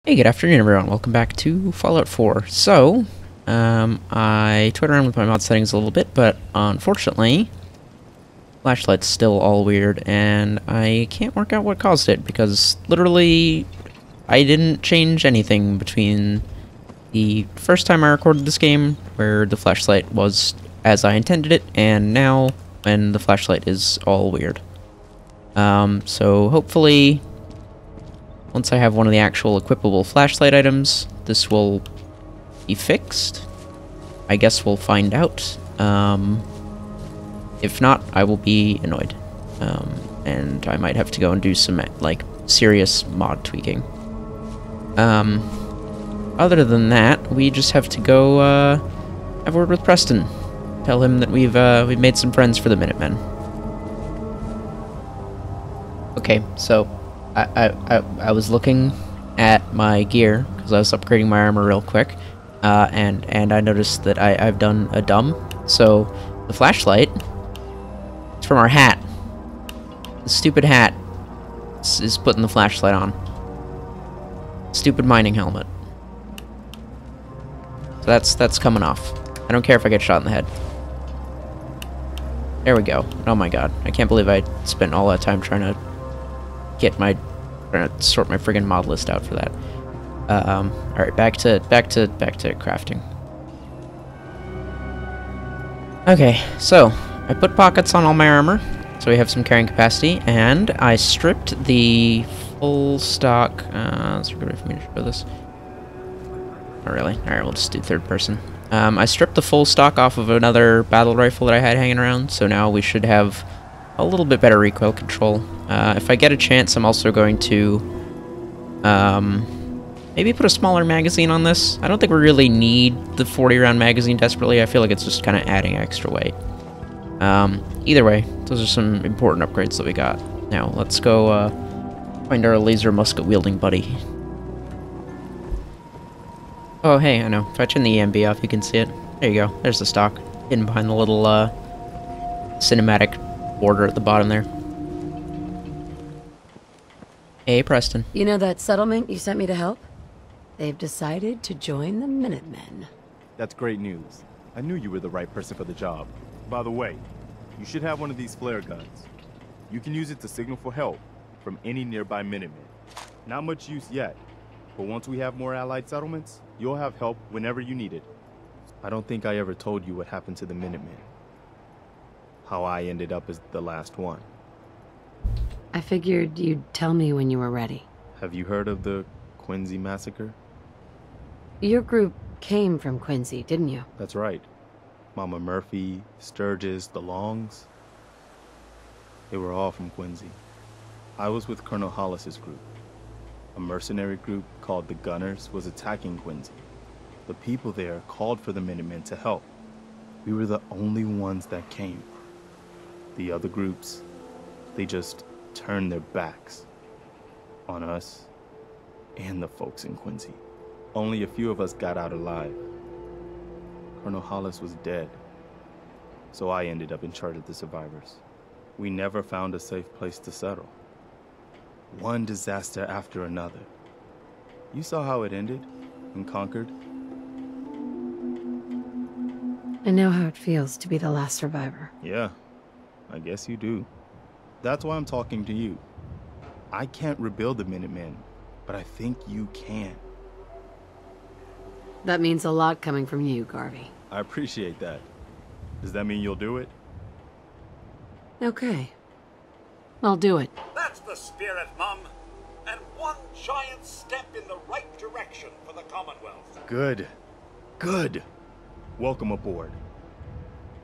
Hey, good afternoon, everyone. Welcome back to Fallout 4. So, I toyed around with my mod settings a little bit, but unfortunately, flashlight's still all weird, and I can't work out what caused it, because literally, I didn't change anything between the first time I recorded this game, where the flashlight was as I intended it, and now, when the flashlight is all weird. So hopefully, once I have one of the actual equipable flashlight items, this will be fixed. I guess we'll find out. If not, I will be annoyed. And I might have to go and do some, like, serious mod tweaking. Other than that, we just have to go, have a word with Preston. Tell him that we've made some friends for the Minutemen. Okay, so I was looking at my gear because I was upgrading my armor real quick, and I noticed that I've done a dumb. So the flashlight, it's from our hat. The stupid hat is putting the flashlight on. Stupid mining helmet. So that's coming off. I don't care if I get shot in the head. There we go. Oh my god, I can't believe I spent all that time trying to sort my friggin' mod list out for that. Alright, back to crafting. Okay, so I put pockets on all my armor, so we have some carrying capacity, and I stripped the full stock. That's a good way for me to show this. Not really. Alright, we'll just do third person. I stripped the full stock off of another battle rifle that I had hanging around, so now we should have a little bit better recoil control. If I get a chance, I'm also going to maybe put a smaller magazine on this. I don't think we really need the 40-round magazine desperately. I feel like it's just kind of adding extra weight. Either way, those are some important upgrades that we got. Now, let's go find our laser musket-wielding buddy. Oh, hey, I know. If I turn the EMB off, you can see it. There you go. There's the stock. Hidden behind the little cinematic border at the bottom there. Hey, Preston. You know that settlement you sent me to help? They've decided to join the Minutemen. That's great news. I knew you were the right person for the job. By the way, you should have one of these flare guns. You can use it to signal for help from any nearby Minutemen. Not much use yet, but once we have more allied settlements, you'll have help whenever you need it. I don't think I ever told you what happened to the Minutemen. How I ended up as the last one. I figured you'd tell me when you were ready. Have you heard of the Quincy massacre? Your group came from Quincy, didn't you? That's right. Mama Murphy, Sturgis, the Longs. They were all from Quincy. I was with Colonel Hollis's group. A mercenary group called the Gunners was attacking Quincy. The people there called for the Minutemen to help. We were the only ones that came. The other groups, they just turned their backs on us and the folks in Quincy. Only a few of us got out alive. Colonel Hollis was dead, so I ended up in charge of the survivors. We never found a safe place to settle. One disaster after another. You saw how it ended in Concord? I know how it feels to be the last survivor. Yeah, I guess you do. That's why I'm talking to you. I can't rebuild the Minutemen, but I think you can. That means a lot coming from you, Garvey. I appreciate that. Does that mean you'll do it? Okay. I'll do it. That's the spirit, Mum. And one giant step in the right direction for the Commonwealth. Good. Good. Welcome aboard.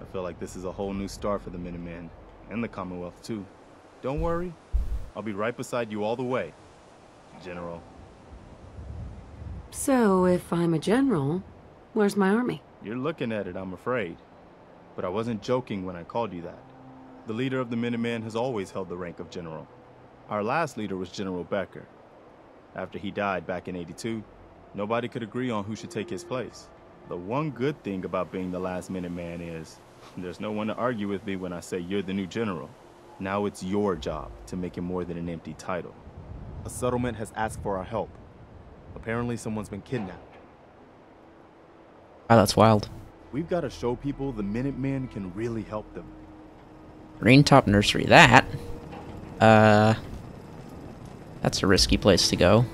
I feel like this is a whole new start for the Minutemen, and the Commonwealth too. Don't worry. I'll be right beside you all the way, General. So, if I'm a general, where's my army? You're looking at it, I'm afraid. But I wasn't joking when I called you that. The leader of the Minutemen has always held the rank of general. Our last leader was General Becker. After he died back in '82, nobody could agree on who should take his place. The one good thing about being the last Minuteman is there's no one to argue with me when I say you're the new general. Now it's your job to make it more than an empty title. A settlement has asked for our help. Apparently someone's been kidnapped. Wow, that's wild. We've got to show people the Minutemen can really help them. Green Top Nursery, that's a risky place to go.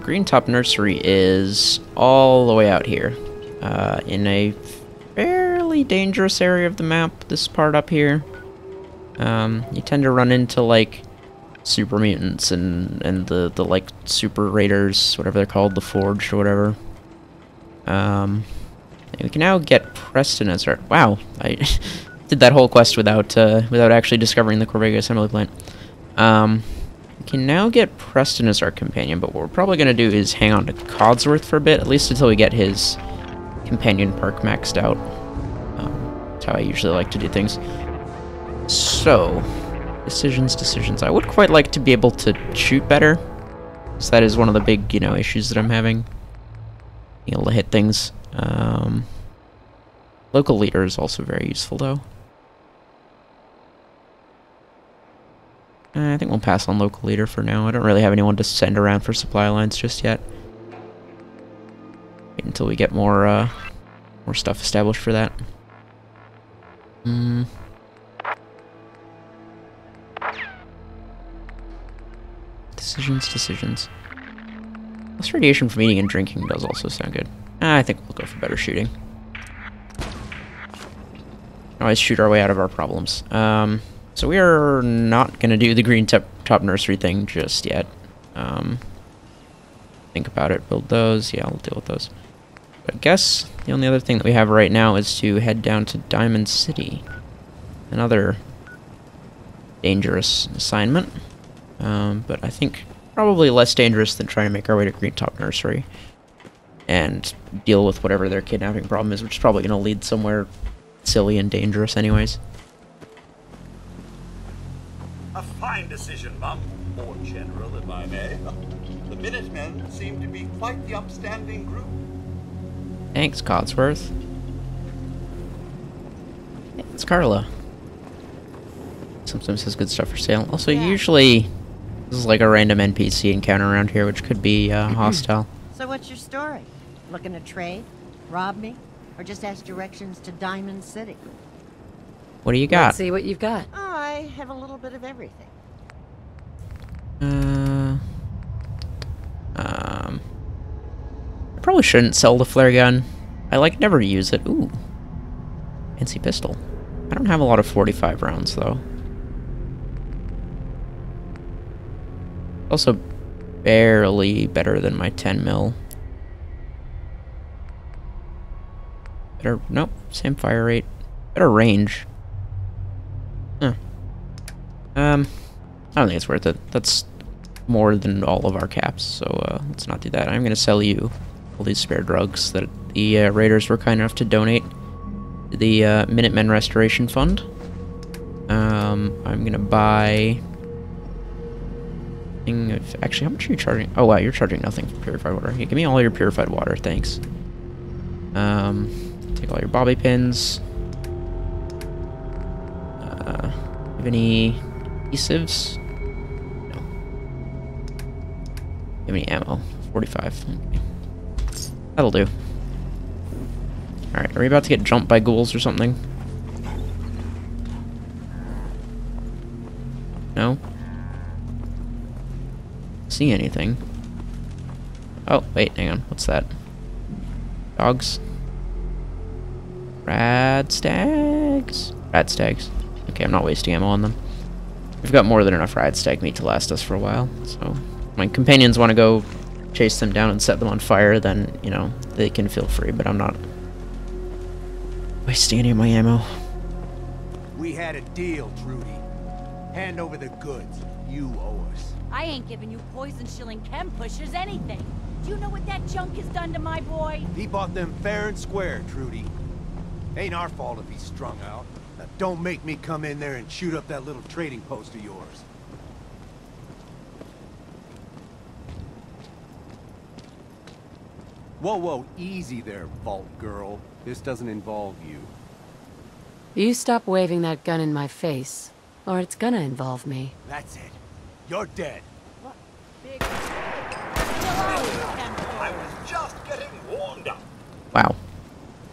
Green Top Nursery is all the way out here, in a fairly dangerous area of the map, this part up here. You tend to run into, like, super mutants and the like, super raiders, whatever they're called, the Forged or whatever. And we can now get Preston as our... Wow, I did that whole quest without actually discovering the Corvega assembly plant. We can now get Preston as our companion, but what we're probably going to do is hang on to Codsworth for a bit, at least until we get his companion perk maxed out. That's how I usually like to do things. So, decisions. I would quite like to be able to shoot better, because that is one of the big, issues that I'm having. Being able to hit things. Local leader is also very useful, though. I think we'll pass on local leader for now. I don't really have anyone to send around for supply lines just yet. Wait until we get more stuff established for that. Decisions. Less radiation from eating and drinking does also sound good. I think we'll go for better shooting. Always shoot our way out of our problems. So we are not going to do the Green Top Nursery thing just yet. Think about it. Build those. Yeah, I'll deal with those. But I guess the only other thing that we have right now is to head down to Diamond City. Another dangerous assignment. But I think probably less dangerous than trying to make our way to Green Top Nursery and deal with whatever their kidnapping problem is, which is probably going to lead somewhere silly and dangerous anyways. A fine decision, Mum. More general, if I may. The Minutemen seem to be quite the upstanding group. Thanks, Codsworth. Hey, it's Carla. Sometimes has good stuff for sale. Also, usually this is like a random NPC encounter around here, which could be hostile. So what's your story? Looking to trade? Rob me? Or just ask directions to Diamond City? What do you got? Let's see what you've got. I have a little bit of everything. I probably shouldn't sell the flare gun. I never use it. Ooh. Fancy pistol. I don't have a lot of 45 rounds though. Also barely better than my 10 mil. Better, nope, same fire rate. Better range. Huh. I don't think it's worth it. That's more than all of our caps, so let's not do that. I'm gonna sell you all these spare drugs that the raiders were kind enough to donate to the Minutemen Restoration Fund. I'm gonna buy... Actually, how much are you charging? Oh wow, you're charging nothing for purified water. Yeah, give me all your purified water, thanks. Take all your bobby pins. Have any adhesives? No. Have any ammo? 45. Okay. That'll do. Alright, are we about to get jumped by ghouls or something? No? See anything? Oh, wait, hang on. What's that? Dogs? Rad stags? Rad stags. Okay, I'm not wasting ammo on them. We've got more than enough rad stag meat to last us for a while, so... My companions want to go chase them down and set them on fire, then, you know, they can feel free, but I'm not wasting any of my ammo. We had a deal, Trudy. Hand over the goods. You owe us. I ain't giving you poison-shilling chem pushers anything. Do you know what that junk has done to my boy? He bought them fair and square, Trudy. Ain't our fault if he's strung out. Now don't make me come in there and shoot up that little trading post of yours. Whoa, whoa, easy there, Vault Girl. This doesn't involve you. You stop waving that gun in my face, or it's gonna involve me. That's it. You're dead. Big... I was just getting warmed up. Wow.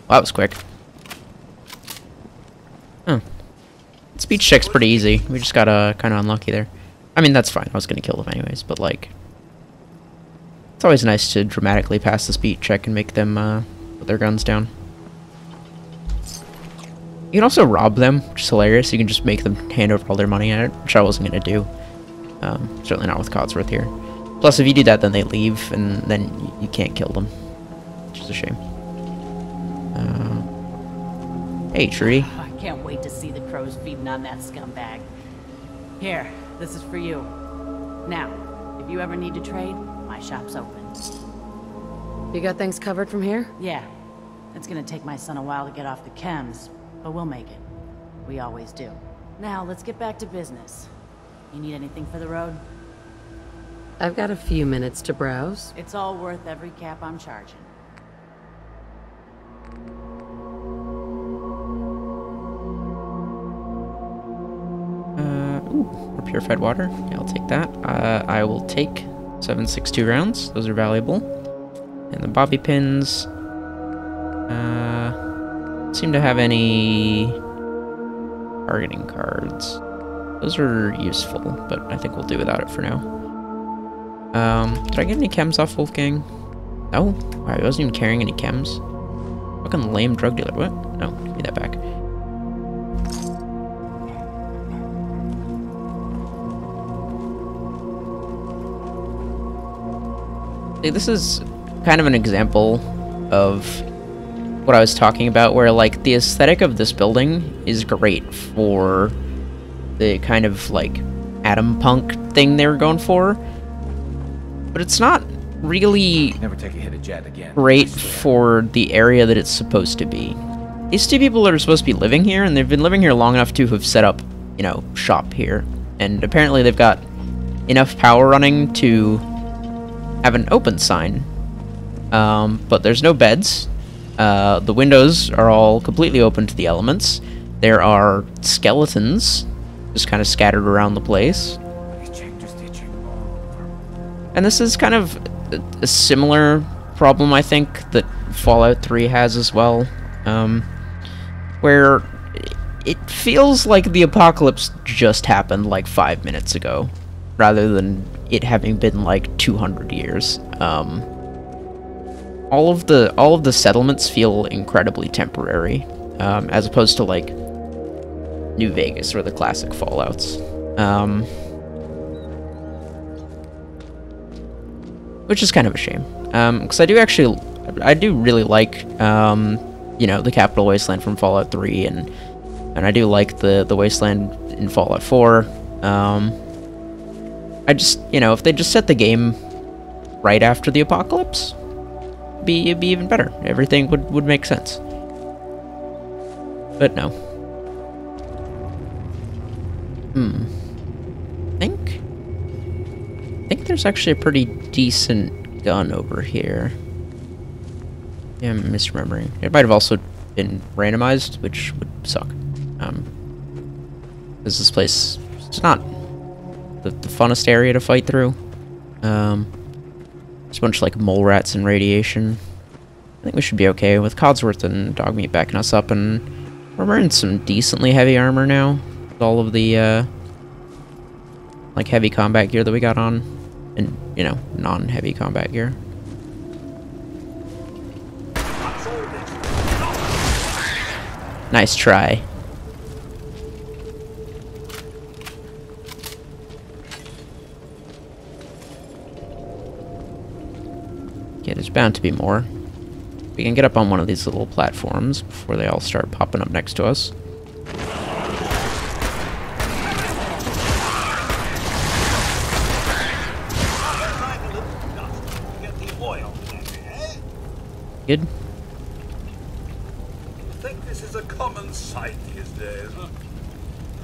Well, that was quick. Huh. Speech check's pretty easy. We just got kind of unlucky there. I mean, that's fine. I was gonna kill them anyways, but like, it's always nice to dramatically pass the speech check and make them put their guns down. You can also rob them, which is hilarious. You can just make them hand over all their money at it, which I wasn't gonna do. Certainly not with Codsworth here. Plus, if you do that, then they leave, and then you can't kill them, which is a shame. Hey, Trudy. I can't wait to see the crows feeding on that scumbag. Here, this is for you. Now, if you ever need to trade, my shop's open. You got things covered from here? Yeah, it's gonna take my son a while to get off the chems, but we'll make it. We always do. Now, let's get back to business. You need anything for the road? I've got a few minutes to browse. It's all worth every cap I'm charging. Ooh, purified water. Yeah, I'll take that. I will take 7.62 rounds. Those are valuable. And the bobby pins seem to have any targeting cards. Those are useful, but I think we'll do without it for now. Did I get any chems off Wolfgang? No? I wasn't even carrying any chems. Fucking lame drug dealer. What? No, give me that back. See, this is kind of an example of what I was talking about, where like the aesthetic of this building is great for the kind of like atom punk thing they were going for, but it's not really Never take a hit at Jet again. great for the area that it's supposed to be. These two people are supposed to be living here, and they've been living here long enough to have set up, you know, shop here, and apparently they've got enough power running to have an open sign, but there's no beds. The windows are all completely open to the elements. There are skeletons just kind of scattered around the place. And this is kind of a similar problem, I think, that Fallout 3 has as well, where it feels like the apocalypse just happened like 5 minutes ago, rather than it having been like 200 years. All of the settlements feel incredibly temporary, as opposed to like New Vegas or the classic Fallouts, which is kind of a shame, because I do really like you know, the Capital Wasteland from Fallout 3, and I do like the wasteland in Fallout 4. I just, you know, if they just set the game right after the apocalypse, it'd be even better. Everything would make sense. But no. I think there's actually a pretty decent gun over here. Yeah, I'm misremembering. It might have also been randomized, which would suck. Because this place, it's not the funnest area to fight through. There's a bunch of like mole rats and radiation. I think we should be okay with Codsworth and Dogmeat backing us up, and we're wearing some decently heavy armor now with all of the like heavy combat gear that we got on, and you know, non-heavy combat gear. Nice try. Yeah, there's bound to be more. We can get up on one of these little platforms before they all start popping up next to us. Good. I think this is a common sight these days.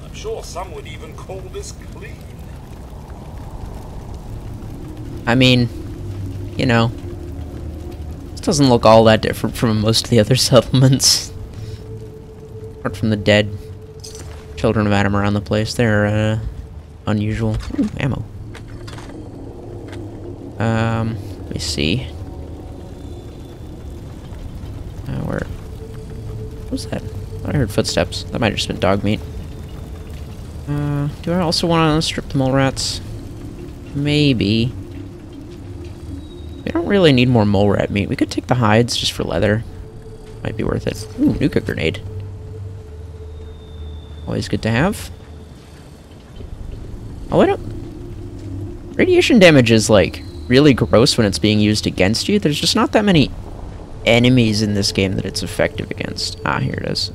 I'm sure some would even call this clean. I mean, you know, this doesn't look all that different from most of the other settlements. Apart from the dead children of Adam around the place. They're, unusual. Ooh, ammo. Let me see. Where? What was that? I heard footsteps. That might have just been dog meat. Do I also want to strip the mole rats? Maybe. We don't really need more mole rat meat. We could take the hides just for leather. Might be worth it. Ooh, nuka grenade. Always good to have. Oh, I don't... Radiation damage is, like, really gross when it's being used against you. There's just not that many enemies in this game that it's effective against. Ah, here it is.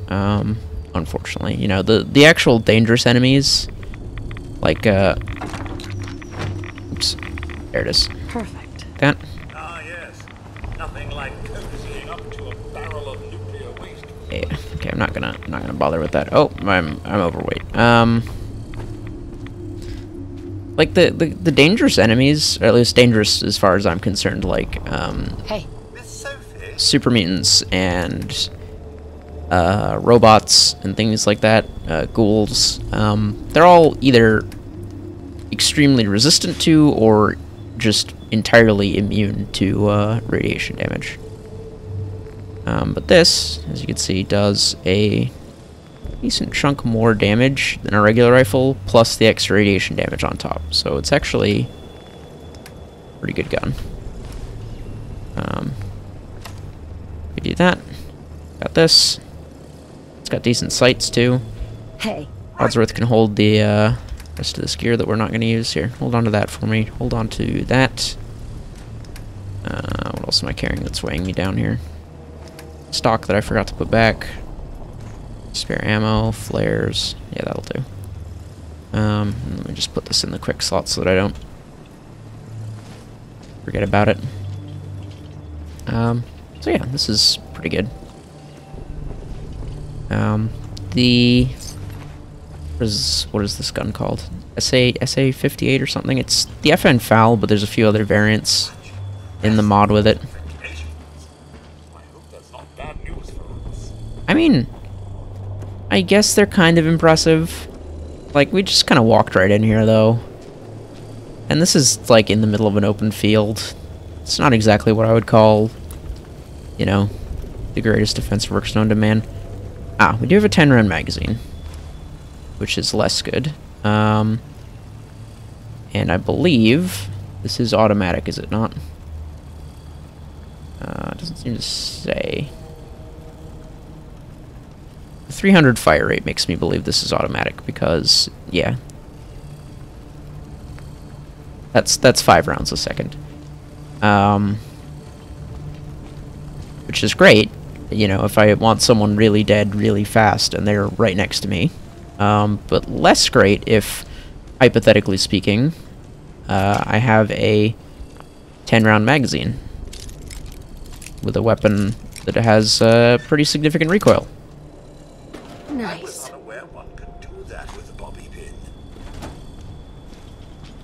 Unfortunately. You know, the actual dangerous enemies, like, oops. There it is. Perfect. That. Ah, yes. Nothing like cozying up to a barrel of nuclear waste. Yeah. Okay, I'm not gonna bother with that. Oh, I'm overweight. Like the dangerous enemies, or at least dangerous as far as I'm concerned, like Hey. Miss Sophie? super mutants and robots and things like that, ghouls. They're all either extremely resistant to or just entirely immune to radiation damage. But this, as you can see, does a decent chunk more damage than a regular rifle, plus the extra radiation damage on top. So it's actually a pretty good gun. We do that. Got this. It's got decent sights too. Hey. Wadsworth can hold the rest of this gear that we're not going to use here. Hold on to that for me. Hold on to that. What else am I carrying that's weighing me down here? Stock that I forgot to put back. Spare ammo, flares. Yeah, that'll do. Let me just put this in the quick slot so that I don't forget about it. So yeah, this is pretty good. What is this gun called? SA-58 or something? It's the FN FAL, but there's a few other variants in the mod with it. I hope that's not bad news for us. I mean, I guess they're kind of impressive. Like, we just kind of walked right in here, though. And this is, like, in the middle of an open field. It's not exactly what I would call, you know, the greatest defensive works known to man. Ah, we do have a 10-round magazine, which is less good. And I believe this is automatic, is it not? It doesn't seem to say. The 300 fire rate makes me believe this is automatic because, yeah. That's 5 rounds a second. Which is great, you know, if I want someone really dead really fast and they're right next to me. But less great if, hypothetically speaking, I have a 10-round magazine with a weapon that has pretty significant recoil. I Nice. was not aware one could do that with a bobby pin.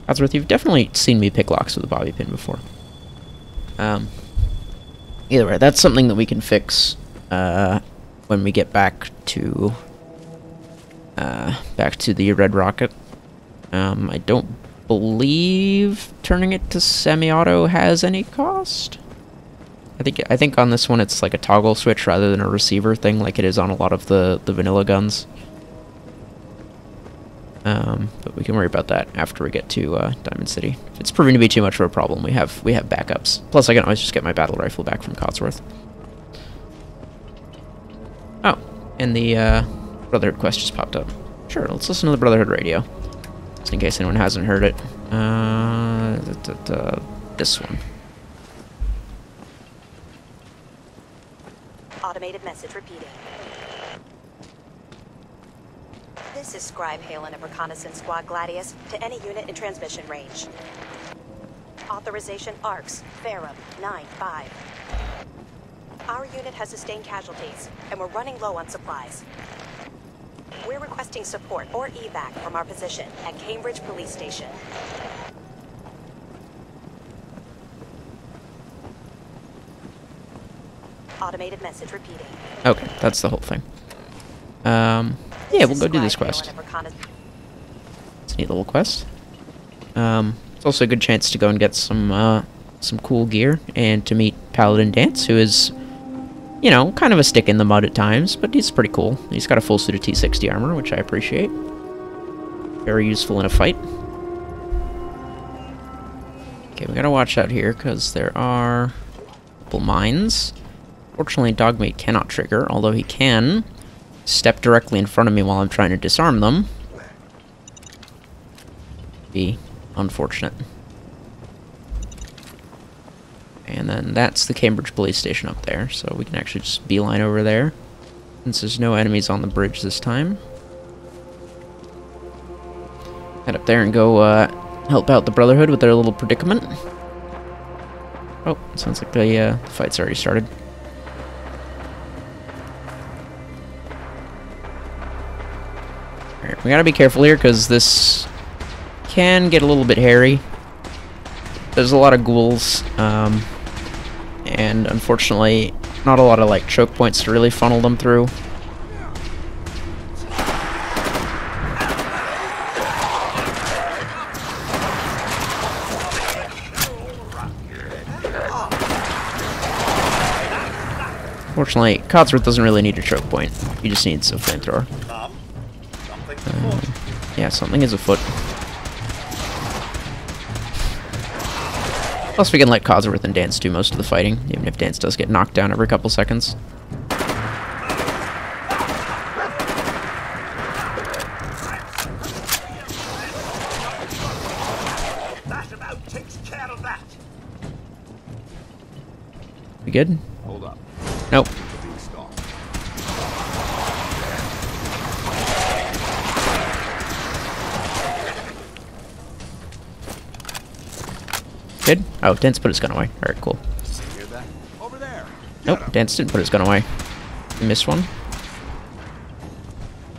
Wadsworth, you've definitely seen me pick locks with a bobby pin before. Either way, that's something that we can fix when we get back to the Red Rocket. I don't believe turning it to semi-auto has any cost. I think on this one it's like a toggle switch rather than a receiver thing like it is on a lot of the vanilla guns. But we can worry about that after we get to Diamond City. If it's proving to be too much of a problem, we have backups. Plus, I can always just get my battle rifle back from Codsworth. Oh, and the Brotherhood quest just popped up. Sure, let's listen to the Brotherhood radio, just in case anyone hasn't heard it. This one. Automated message repeating. This is Scribe Halen of Reconnaissance Squad Gladius to any unit in transmission range. Authorization ARCS, Ferrum, 9-5. Our unit has sustained casualties, and we're running low on supplies. We're requesting support or evac from our position at Cambridge Police Station. Automated message repeating. Okay, that's the whole thing. Yeah, we'll go do this quest. It's a neat little quest. It's also a good chance to go and get some some cool gear, and to meet Paladin Dance, who is, you know, kind of a stick in the mud at times, but he's pretty cool. He's got a full suit of T60 armor, which I appreciate. Very useful in a fight. Okay, we gotta watch out here, because there are a couple mines. Fortunately, Dogmeat cannot trigger, although he can step directly in front of me while I'm trying to disarm them. Be unfortunate. And then that's the Cambridge police station up there, so we can actually just beeline over there, since there's no enemies on the bridge this time. Head up there and go help out the Brotherhood with their little predicament. Oh, sounds like the fight's already started. Alright, we gotta be careful here, because this can get a little bit hairy. There's a lot of ghouls, and unfortunately, not a lot of, like, choke points to really funnel them through. Fortunately, Codsworth doesn't really need a choke point. He just needs a flamethrower. Yeah, something is afoot. Plus, we can let Codsworth and Dance do most of the fighting, even if Dance does get knocked down every couple seconds. That about takes care of that. We good? Hold up. Nope. Good? Oh, Dance put his gun away. Alright, cool. Hear that? Over there. Nope, Dance didn't put his gun away. You missed one.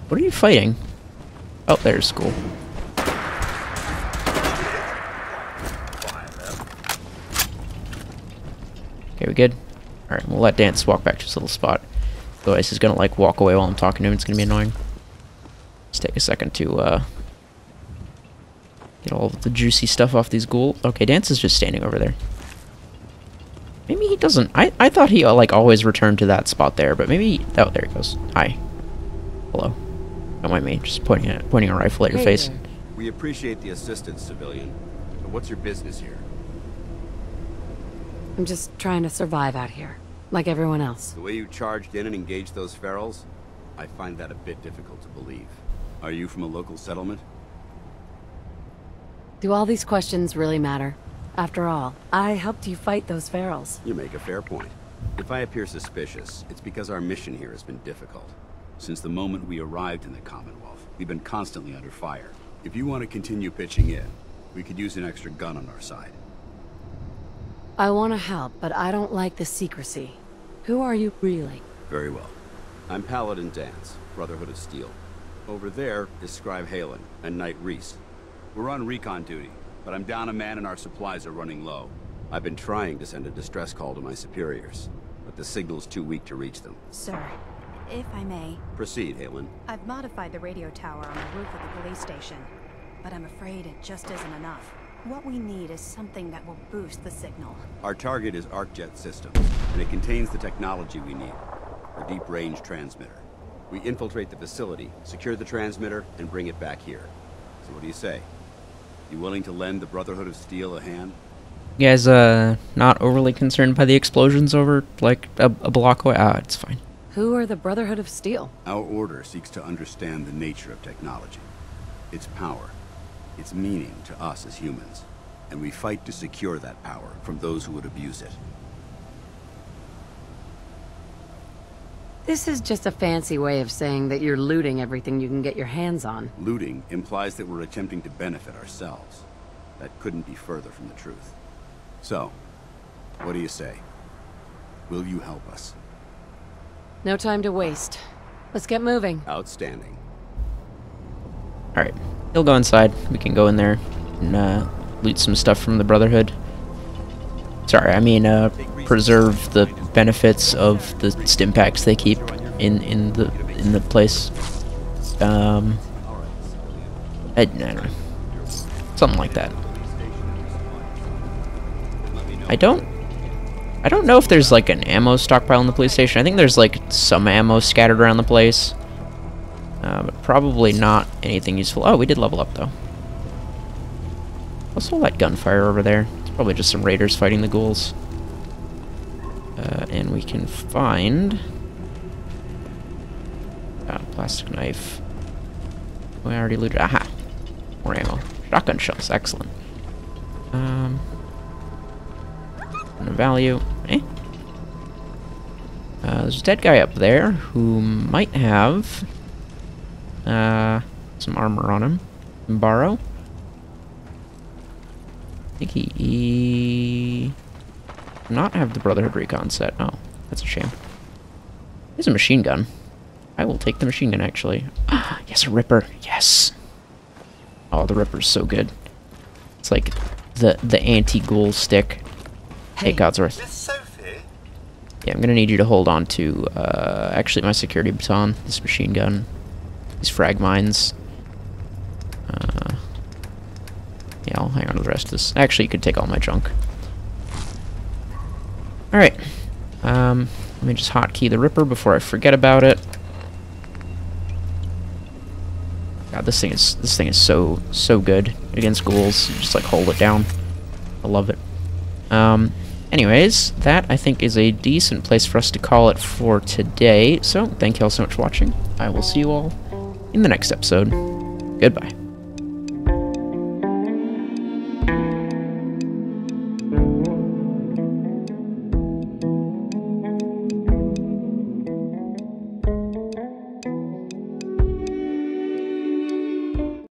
What are you fighting? Oh, there's school. Okay, we good? Alright, we'll let Dance walk back to his little spot. Otherwise, he's gonna, like, walk away while I'm talking to him. It's gonna be annoying. Let's take a second to, get all of the juicy stuff off these ghouls. Okay, Dance is just standing over there. Maybe he doesn't. I thought he, like, always returned to that spot there, but maybe... Oh, there he goes. Hi. Hello. Don't mind me, just pointing a rifle at your face. There. We appreciate the assistance, civilian. But what's your business here? I'm just trying to survive out here, like everyone else. The way you charged in and engaged those ferals, I find that a bit difficult to believe. Are you from a local settlement? Do all these questions really matter? After all, I helped you fight those ferals. You make a fair point. If I appear suspicious, it's because our mission here has been difficult. Since the moment we arrived in the Commonwealth, we've been constantly under fire. If you want to continue pitching in, we could use an extra gun on our side. I want to help, but I don't like the secrecy. Who are you really? Very well. I'm Paladin Dance, Brotherhood of Steel. Over there is Scribe Halen and Knight Reese. We're on recon duty, but I'm down a man and our supplies are running low. I've been trying to send a distress call to my superiors, but the signal's too weak to reach them. Sir, if I may, Proceed, Halen. I've modified the radio tower on the roof of the police station, but I'm afraid it just isn't enough. What we need is something that will boost the signal. Our target is ArcJet Systems, and it contains the technology we need. A deep-range transmitter. We infiltrate the facility, secure the transmitter, and bring it back here. So what do you say? You willing to lend the Brotherhood of Steel a hand? You guys, not overly concerned by the explosions over, like, a block away? Ah, it's fine. Who are the Brotherhood of Steel? Our order seeks to understand the nature of technology, its power, its meaning to us as humans, and we fight to secure that power from those who would abuse it. This is just a fancy way of saying that you're looting everything you can get your hands on. Looting implies that we're attempting to benefit ourselves. That couldn't be further from the truth. So, what do you say? Will you help us? No time to waste. Let's get moving. Outstanding. Alright, he'll go inside. We can go in there and loot some stuff from the Brotherhood. Sorry, I mean preserve the benefits of the stim packs they keep in the place. I don't know. Something like that. I don't know if there's like an ammo stockpile in the police station. I think there's like some ammo scattered around the place. But probably not anything useful. Oh, we did level up though. What's all that gunfire over there? It's probably just some raiders fighting the ghouls. And we can find a plastic knife. We already looted. Aha! More ammo. Shotgun shells. Excellent. And a value. Eh? There's a dead guy up there who might have some armor on him. Borrow. I think he not have the Brotherhood recon set. Oh, that's a shame. There's a machine gun. I will take the machine gun, actually. Ah, yes, a Ripper. Yes. Oh, the Ripper's so good. It's like the anti-ghoul stick. Hey, Godsworth. Miss Sophie? Yeah, I'm gonna need you to hold on to, actually my security baton, this machine gun, these frag mines. Yeah, I'll hang on to the rest of this. Actually, you could take all my junk. Alright. Let me just hotkey the Ripper before I forget about it. God, this thing is so good against ghouls. You just like hold it down. I love it. Anyways, that I think is a decent place for us to call it for today. So, thank you all so much for watching. I will see you all in the next episode. Goodbye.